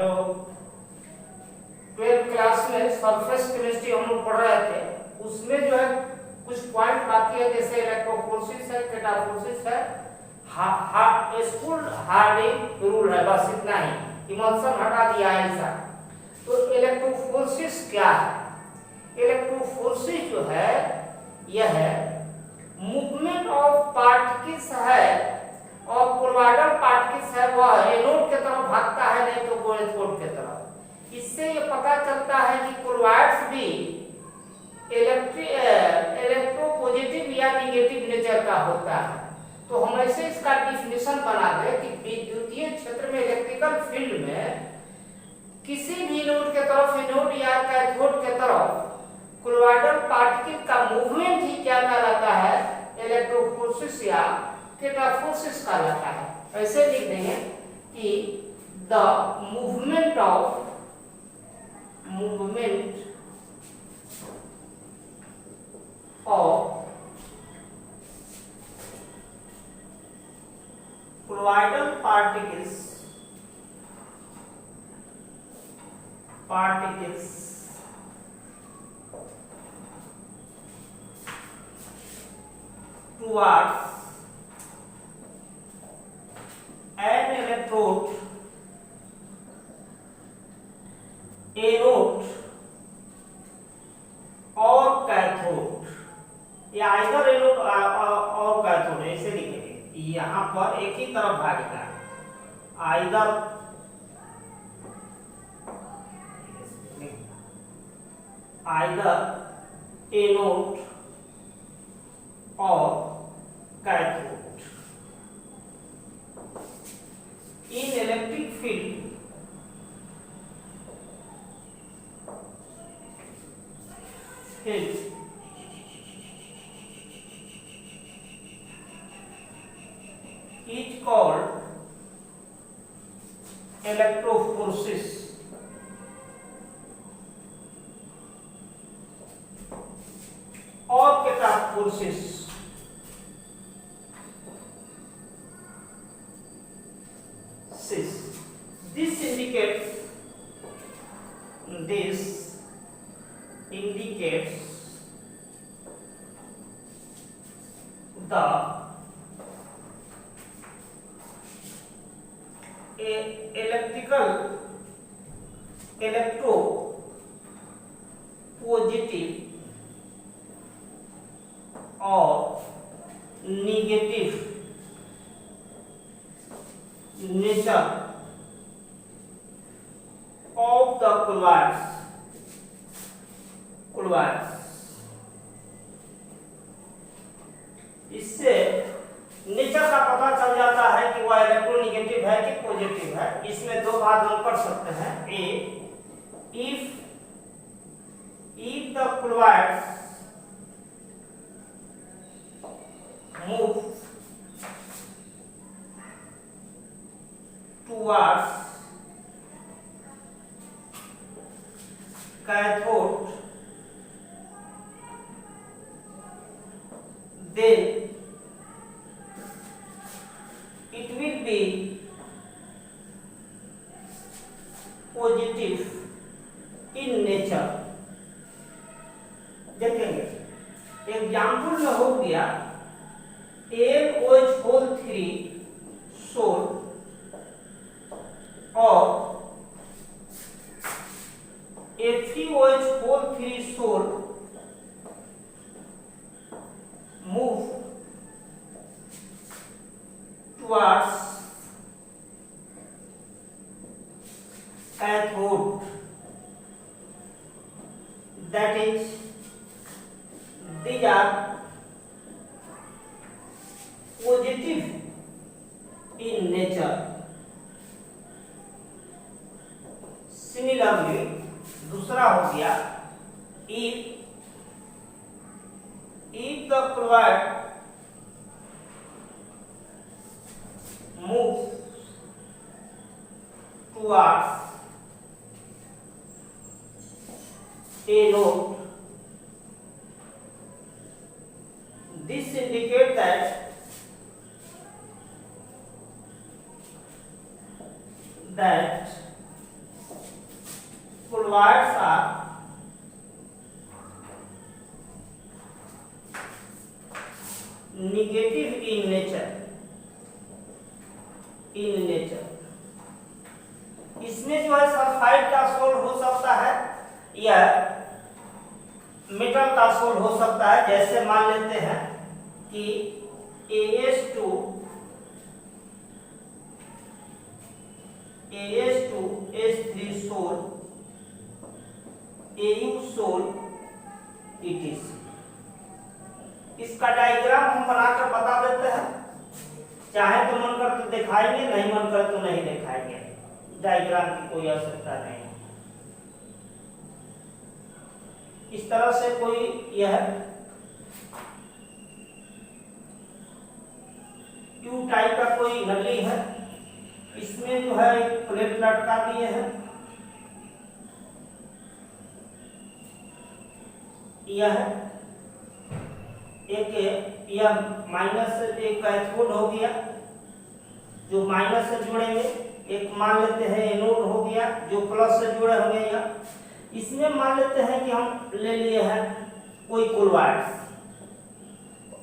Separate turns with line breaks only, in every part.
जो 12th class में surface chemistry हम लोग पढ़ रहे थे, उसमें जो है कुछ पॉइंट बाकी है, जैसे इलेक्ट्रोफोरेसिस है, कैटाफोरेसिस है, स्कूल हार्डिंग रूल है, बस इतना ही। इमल्सन हटा दिया है ऐसा। तो इलेक्ट्रोफोरेसिस क्या है? इलेक्ट्रोफोरेसिस जो है यह है मूवमेंट ऑफ पार्टिकल्स है, और कोलॉइडल पार्टिकल्स है वह एनोड की तरफ भागता है, नहीं तो वो एनोड की तरफ। इससे ये पता चलता है कि कोलॉइड्स भी इलेक्ट्रोपॉजिटिव या नेगेटिव नेचर का होता है। तो हम ऐसे इसका डिफिनेशन बना दें कि विद्युतीय क्षेत्र में इलेक्ट्रिकल फील्ड में किसी भी नोड के तरफ एनोड या कैथोड के तरफ कोलॉइडल पार्टिकल का मूवमेंट ही क्या कहलाता है? इलेक्ट्रोफोरेसिस या कैटाफोरेसिस कहलाता है। ऐसे लिख देंगे कि the movement of colloidal particles towards an electrode, anode और कैथोड, या आइदर एनोड और कैथोड, ऐसे लिखेंगे। यहाँ पर एक ही तरफ भागेगा, आइदर एनोड और cathode. In electric field is called electrophoresis or cataphoresis। This indicates the electropositive or negative nature of the colloids। इससे नेचर का पता चल जाता है कि वह इलेक्ट्रोनेगेटिव है कि पॉजिटिव है। इसमें दो भाग हम कर सकते हैं। ए, if the colloids move towards cathode, then it will be positive in nature। देखेंगे एग्जाम्पल में हो गया NOH3 सोल और FeOH3 sol move towards cathode, that is these are positive in nature। Similarly दूसरा हो गया if the colloid moves towards anode, this indicates that chlorides are negative in nature, इसमें जो है सल्फाइड का सोल हो सकता है या मेटल का सोल हो सकता है। जैसे मान लेते हैं कि AS2H3 sol, Au sol ETC। इसका डायग्राम हम बनाकर बता देते हैं, चाहे तो मन कर तो दिखाएंगे, नहीं मन कर तो नहीं दिखाएंगे, डायग्राम की कोई आवश्यकता नहीं। इस तरह से कोई यह ट्यू टाइप का कोई नली है, इसमें जो है एक प्लेट लटका दिए हैं, यह माइनस से एक कैथोड हो गया जो माइनस से जुड़ेंगे, एक मान लेते हैं एनोड हो गया जो प्लस से जुड़े होंगे। यहाँ इसमें मान लेते हैं कि हम ले लिए हैं कोई क्लोराइड।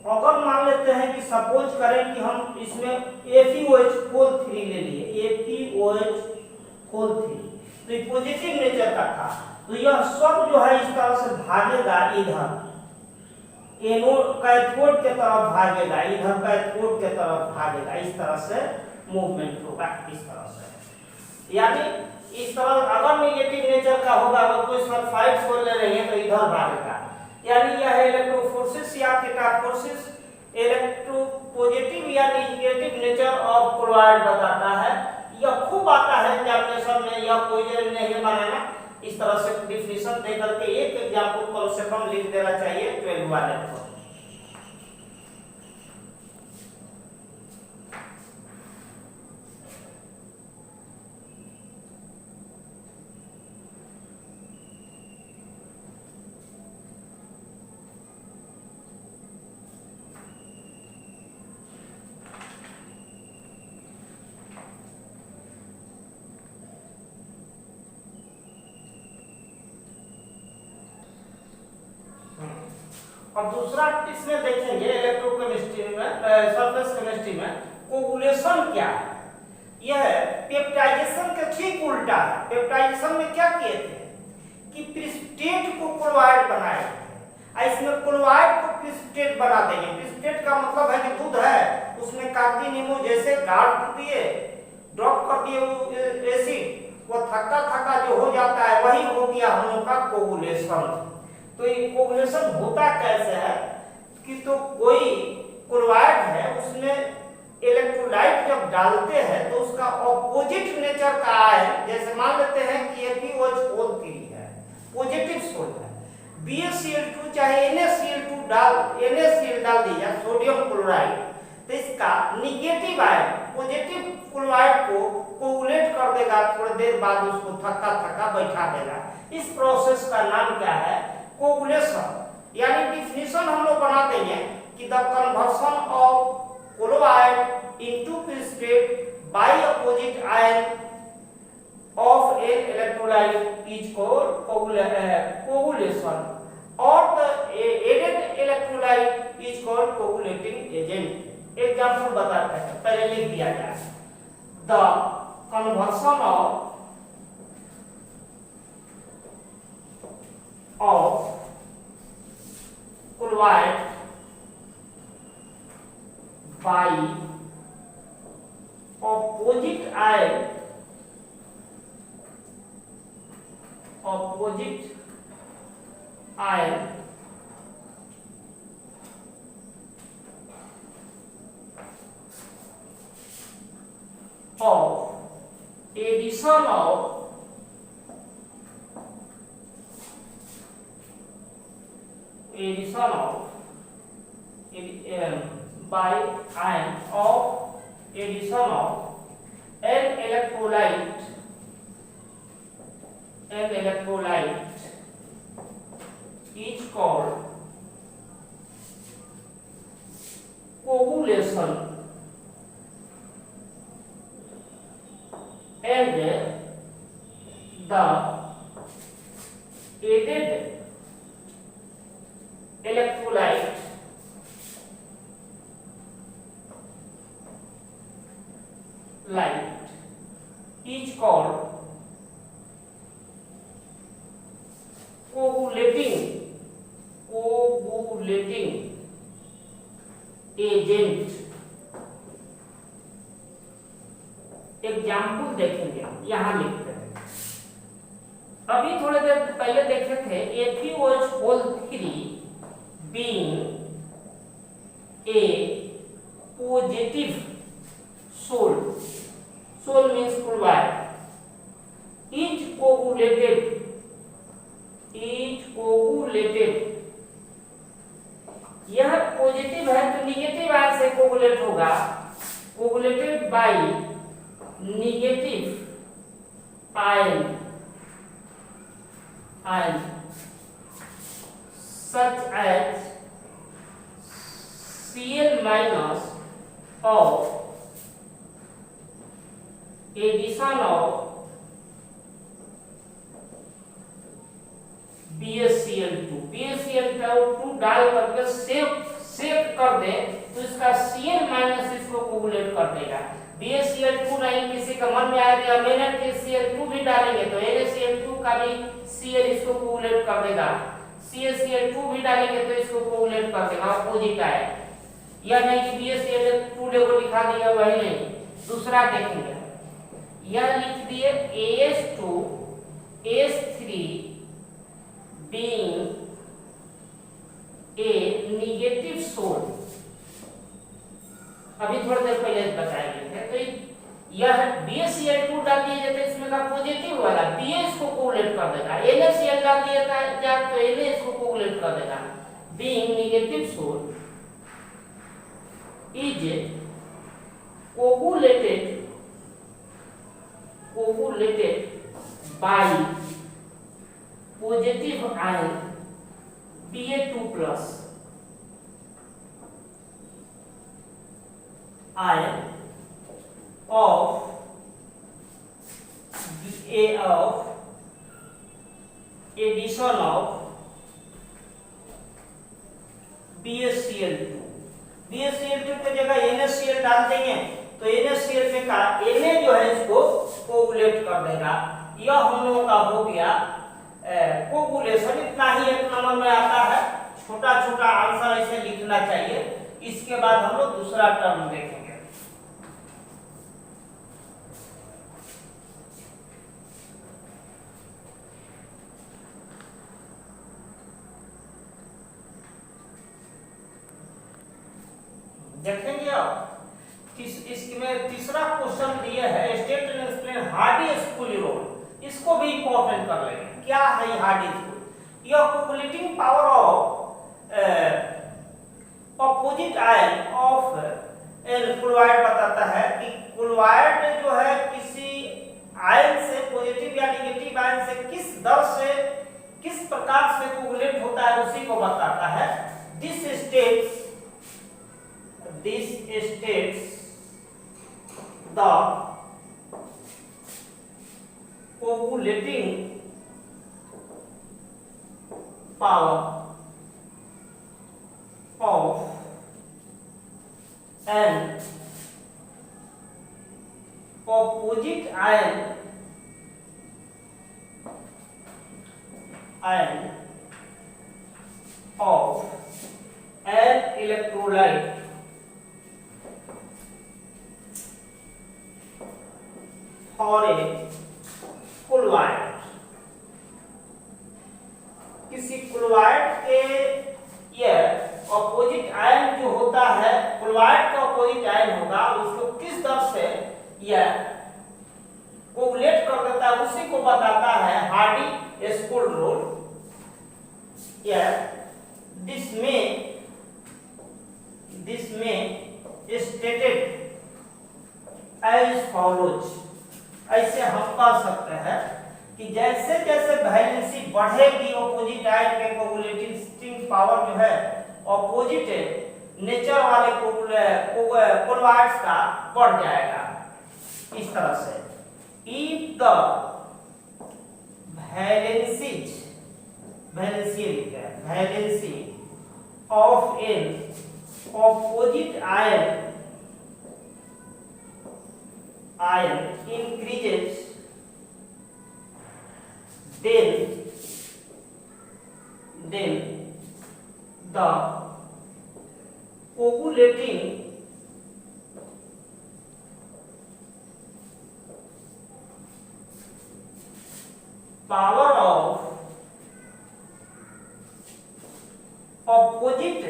अगर मान लेते हैं कि सपोज करें कि हम इसमें FeOH4 ले लिए, FeOH4 तो ये पॉजिटिव नेचर का था, तो यह सब जो है इस तरह से भागेगा, इधर एनोड कैथोड के तरफ भागेगा, इधर कैथोड के तरफ भागेगा, इस तरह से मूवमेंट होगा, इस तरह से। यानी इस तरह अगर नेगेटिव नेचर का होगा, अगर कोई सल्फाइड सोल ले रहे हैं तो इधर भागेगा। यानी यह इलेक्ट्रोफोर्सिस या थीटा फोर्सिस इलेक्ट्रो पॉजिटिव या नेगेटिव नेचर ऑफ क्लोराइड बताता है। यह खूब आता है एग्जामिनेशन में, यह कोई जरूरी नहीं है बनाना, इस तरह से डिफिनेशन दे करके एक एग्जाम्पल कम से कम लिख देना चाहिए 12 वाले को। और दूसरा इसमें देखेंगे इलेक्ट्रोकेमिस्ट्री में, सरफेस केमिस्ट्री में कोगुलेशन क्या है। यह पेप्टाइजेशन के ठीक उल्टा है। पेप्टाइजेशन में क्या किए थे कि प्रिसिपिटेट को क्लोराइड बनाए थे, इसमें क्लोराइड को प्रिसिपिटेट बना देंगे। प्रिसिपिटेट का मतलब है कि दूध है, उसमें कागजी नींबू जैसे गाड़ दिए, ड्रॉप कर दिए एसिड, वो थक्का थक्का जो हो जाता है, वही हो गया हम लोग का कोगुलेशन। तो ये कोगुलेशन होता कैसे है कि तो कोई क्लोराइड है, उसमें इलेक्ट्रोलाइट जब डालते हैं तो उसका ऑपोजिट नेचर का आयन, जैसे मान लेते हैं कि FeOH4 है, पॉजिटिव सोल है, BaCl2 चाहे NaCl2 डाल दिया सोडियम क्लोराइड, तो इसका निगेटिव आयन पॉजिटिव क्लोराइड को कोगुलेट कर देगा, थोड़ी देर बाद उसको थक्का थक्का बैठा देगा। इस प्रोसेस का नाम क्या है? कोगुलेशन। यानी डिफिनेशन हम लोग बना देंगे कि the conversion of chloride into precipitate by opposite ion of an electrolyte is called coagulation और the added electrolyte is called coagulating agent. Example बताते हैं, पहले लिख दिया जाए। The conversion of chloride by opposite ion of addition of by ion of addition of an electrolyte is called coagulation and the added electrolyte is called coagulating agent। Example देखेंगे, यहां लिखते हैं। अभी थोड़ी देर पहले देखे थे FeOH3 being a positive sol means chloride is coagulated यह पॉजिटिव है तो निगेटिव आयन से कोगुलेट होगा, coagulated by negative ion such as Cl minus of addition of BaCl2 डाल करके सेव कर दे तो इसका Cl माइनस इसको कोगुलेट कर देगा। BaCl2 नहीं किसी का मन में आया मैंने Cl2 भी डालेंगे तो NaCl2 का भी Cl इसको कोगुलेट कर देगा, CaCl2 भी डालेंगे तो इसको कोगुलेट कर देगा, अपोजिट है। यह नहीं कि BaCl2 देखो लिखा दिया वही नहीं, दूसरा देखेंगे। यह लिख दिए AS2S3 being a negative soul. अभी थोड़ी देर पहले बताएंगे तो यह BaCl2 डाल दिया जाता है इसमें का पॉजिटिव वाला, Ba इसको कोगुलेट कर देगा, NaCl डाल दिया जाता है तो Na इसको कोगुलेट कर देगा। being negative sol is coagulated by positive ion Ba2+ ion of addition of BaCl2 की जगह NaCl डाल देंगे तो NaCl में का Na जो है इसको कोगुलेट कर देगा। यह हम लोगों का हो गया कोगुलेशन। इतना ही एक नंबर में आता है, छोटा छोटा आंसर ऐसे लिखना चाहिए। इसके बाद हम लोग दूसरा टर्म देखेंगे। देखेंगे आप इसमें तीसरा क्वेश्चन दिया है state and explain Hardy Schulze rule. इसको भी इंपॉर्टेंट कर लेंगे। क्या है हार्डी स्कूल? यह coagulating power of opposite ion of chloride बताता है कि क्लोराइड जो है किसी आयन से पॉजिटिव या नेगेटिव आयन से किस दर से किस प्रकार से कोगुलेट होता है उसी को बताता है। This states the coagulating power of an opposite ion of an electrolyte और क्लोराइड। किसी क्लोराइड के ये अपोजिट आयन जो होता है, क्लोराइड का अपोजिट आयन होगा, उसको किस दर से यह कोगुलेट कर देता है उसी को बताता है हार्डी स्कूल रूल। दिस में स्टेटेड एज फॉलोज। ऐसे हम कह सकते हैं कि जैसे जैसे वैलेंसी बढ़ेगी अपोजिट आयन के कोगुलेटिंग पावर जो है अपोजिट नेचर वाले क्लोराइड्स का बढ़ जाएगा। इस तरह से if the valencies then the coagulating power of opposite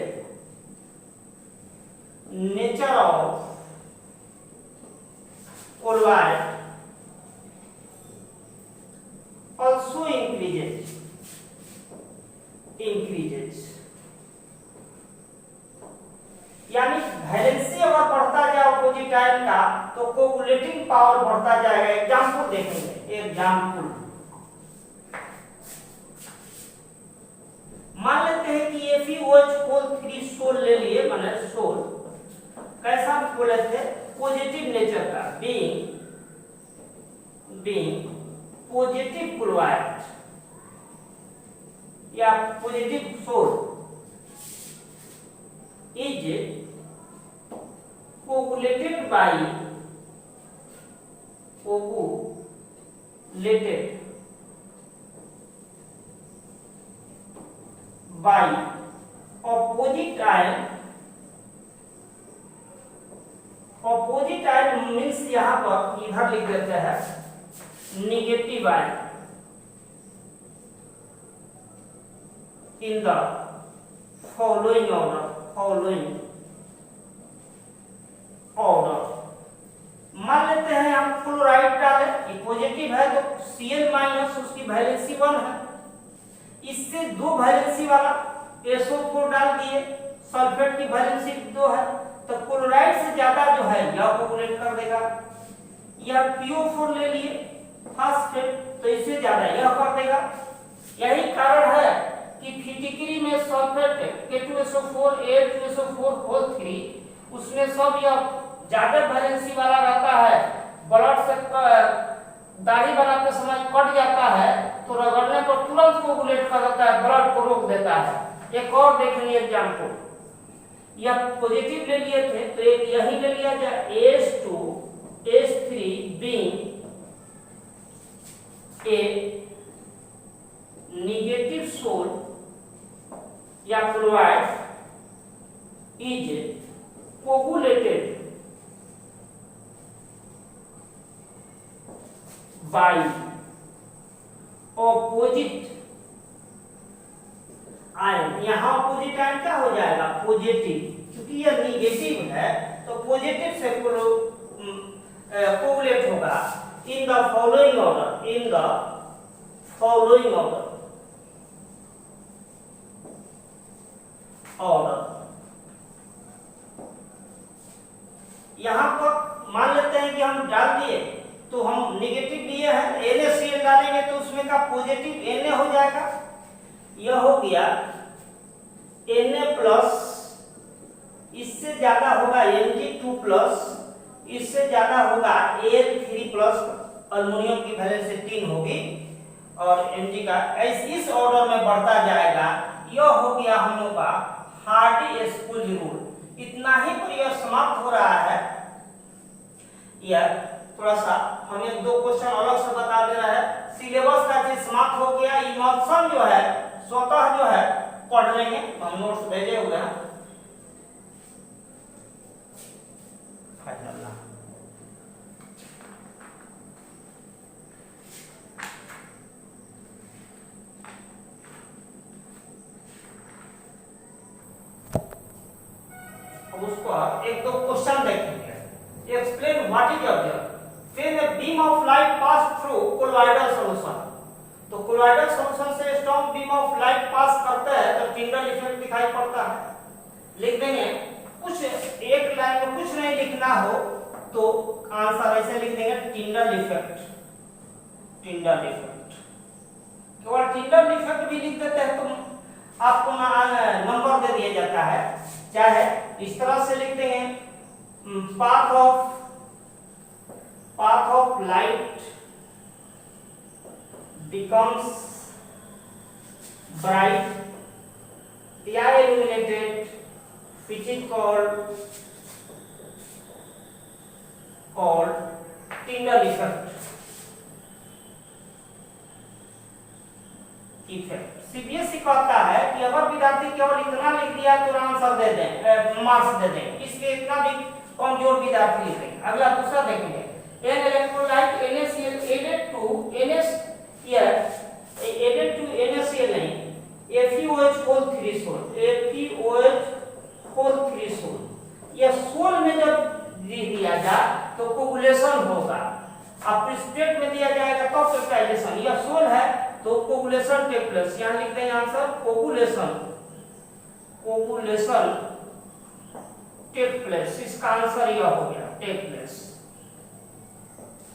nature of colloid also increases यानी वैलेंसी अगर बढ़ता जाए ऑपोजिट आयन का तो कोगुलेटिंग पावर बढ़ता जाएगा। एग्जांपल देखेंगे, एग्जांपल मान लेते हैं कि FeOH3 सोल ले लिए, माने सोल कैसा बोले थे, पॉजिटिव नेचर का, बीइंग पॉजिटिव क्लोराइड या positive sol is coagulated by opposite ion means यहां पर इधर लिख देते हैं negative ion in the following order. मान लेते हैं हम क्लोराइड डाले, ये पॉजिटिव है तो Cl माइनस उसकी वैलेंसी 1 है, इससे 2 वैलेंसी वाला SO4 डाल दिए, सल्फेट की वैलेंसी 2 है, तो क्लोराइड से ज्यादा जो है यह कोगुलेट कर देगा। यह PO4 ले लिए फास्फेट तो इससे ज्यादा यह कर देगा। यही कारण है कि फिटिकरी में सल्फेट K2SO4 Al2SO4 उसमें सब यह ज्यादा वैलेंसी वाला रहता है, ब्लड से दाढ़ी बनाते समय कट जाता है तो रगड़ने पर तुरंत कोगुलेट कर देता है, ब्लड को रोक देता है। एक और देखेंगे एग्जांपल, यह पॉजिटिव ले लिए थे तो एक यही ले लिया जाए H2H3 being a negative sol या chloride is coagulated by opposite ion. यहां ऑपोजिट आयन क्या हो जाएगा, पॉजिटिव, क्योंकि यह नेगेटिव है तो पॉजिटिव से कोगुलेट होगा इन द फॉलोइंग ऑर्डर, यहां पर मान लेते हैं कि हम डाल दिए तो हम नेगेटिव लिए हैं, NaCl डालेंगे तो उसमें का पॉजिटिव Na हो जाएगा। यह हो गया Na प्लस, इससे ज्यादा होगा Mg2+, इससे ज्यादा होगा Al3+, अल्युमिनियम की वैलेंसी 3 होगी और Mg का इस ऑर्डर में बढ़ता जाएगा। यह हो गया हम लोग का हार्डी-स्कूल रूल। इतना ही पर यह समाप्त हो रहा है। यह थोड़ा सा हमें 2 क्वेश्चन अलग से बता दे रहा है, सिलेबस का चीज समाप्त हो गया। इमल्सन जो है स्वतः जो है पढ़ लेंगे, हम नोट्स भेजे हुए हैं। अब उसको एक 2 क्वेश्चन देखेंगे। Explain what is observe when a beam of light pass through colloidal solution। तो colloidal solution से strong beam of light पास करता है तो टिंडल इफेक्ट दिखाई पड़ता है। लिख देंगे, कुछ एक लाइन में कुछ नहीं लिखना हो तो आंसर ऐसे लिख देंगे टिंडल इफेक्ट। केवल टिंडल इफेक्ट भी लिख देते हैं तो आपको नंबर दे दिया जाता है। चाहे इस तरह से लिख देंगे path of light becomes bright या illuminated, which is called Tyndall effect। Effect. CBSE कहता है कि अगर विद्यार्थी केवल इतना लिख दिया तो आंसर दे दें, मार्क्स दे दें, इसलिए इतना भी कमजोर विद्यार्थी लिख दें। अगला दूसरा देखेंगे, an electrolyte NaCl added to NaCl नहीं, FeOH whole threshold, FeOH whole threshold, यह सोल में जब दिया जाए तो कोगुलेशन होगा। अब प्रेसिपिटेट में दिया जाएगा तो पेप्टाइडेशन, यह सोल है तो कोगुलेशन टेक प्लेस। यहां लिख देंगे आंसर कोगुलेशन टेक प्लेस। इसका आंसर यह हो गया, टेक प्लेस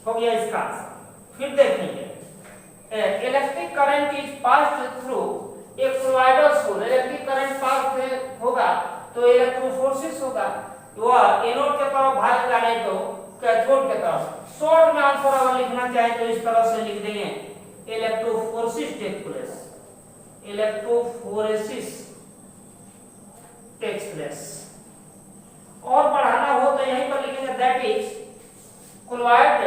हो गया इसका आंसर। फिर देखेंगे, electric current is passed through a colloidal sol. Electric current pass होगा तो इलेक्ट्रोफोरेसिस होगा, वह एनोड के तरफ भागेगा नहीं तो कैथोड के तरफ। शॉर्ट में आंसर अगर लिखना चाहे तो इस तरह से लिख देंगे, electrophoresis take place, electrophoresis takes place. और बढ़ाना हो तो यहीं पर लिखेंगे, that is chloride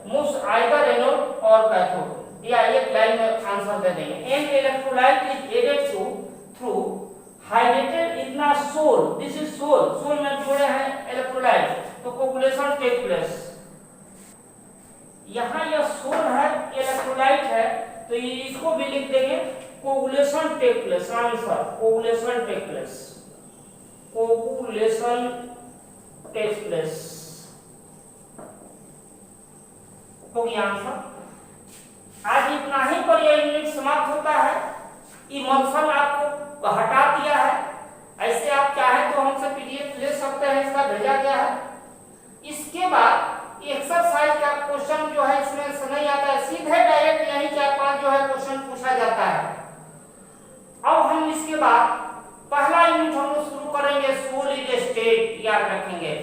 moves either anode और कैथोड, या एक लाइन में आंसर दे देंगे। An electrolyte is added to through hydrated इतना सोल, दिस इज सोल में जोड़े हैं इलेक्ट्रोलाइट तो कोगुलेशन टेक प्लेस। यहां यह सोल है, इलेक्ट्रोलाइट है तो इसको भी लिख देंगे coagulation take place. Answer coagulation take place, coagulation take place हो गया आंसर। आज इतना ही पर यह यूनिट समाप्त होता है। इमल्सन आपको हटा दिया है, ऐसे आप चाहे तो हमसे पीडीएफ ले सकते हैं, इसका भेजा गया है। इसके बाद एक्सरसाइज का क्वेश्चन जो है इसमें से नहीं आता है, सीधे डायरेक्ट यही 4-5 जो है क्वेश्चन पूछा जाता है। अब हम इसके बाद पहला यूनिट हम लोग शुरू करेंगे, सोलिड स्टेट, याद रखेंगे।